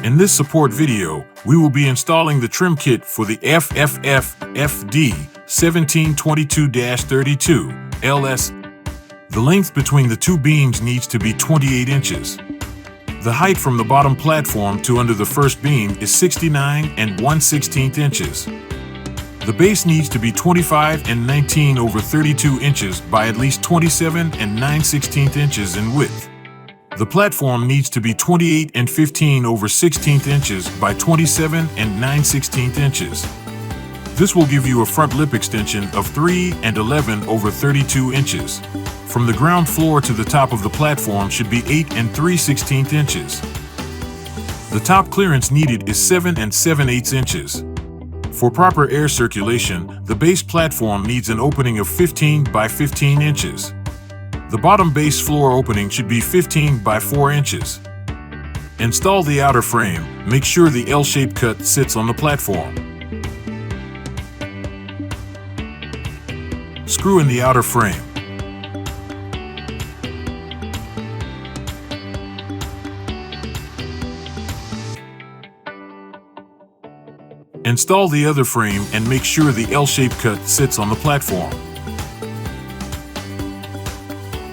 In this support video, we will be installing the trim kit for the FFFFD1722-32LS. The length between the two beams needs to be 28 inches. The height from the bottom platform to under the first beam is 69 and 1/16 inches. The base needs to be 25 and 19 over 32 inches by at least 27 and 9/16 inches in width. The platform needs to be 28 and 15 over 16 inches by 27 and 9/16 inches. This will give you a front lip extension of 3 and 11 over 32 inches. From the ground floor to the top of the platform should be 8 and 3/16 inches. The top clearance needed is 7 and 7/8 inches. For proper air circulation, the base platform needs an opening of 15 by 15 inches. The bottom base floor opening should be 15 by 4 inches. Install the outer frame. Make sure the L-shaped cut sits on the platform. Screw in the outer frame. Install the other frame and make sure the L-shaped cut sits on the platform.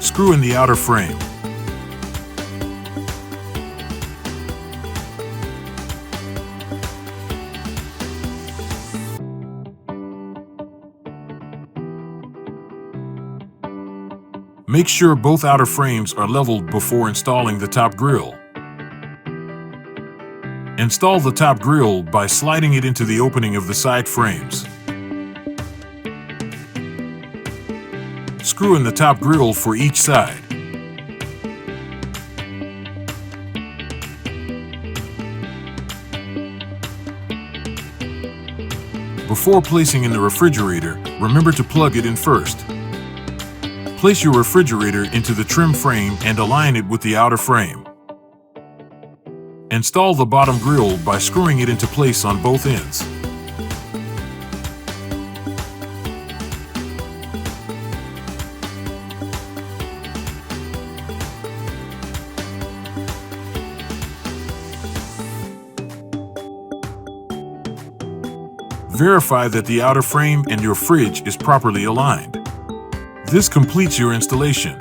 Screw in the outer frame. Make sure both outer frames are leveled before installing the top grille. Install the top grille by sliding it into the opening of the side frames. Screw in the top grille for each side. Before placing in the refrigerator, remember to plug it in first. Place your refrigerator into the trim frame and align it with the outer frame. Install the bottom grille by screwing it into place on both ends. Verify that the outer frame and your fridge is properly aligned. This completes your installation.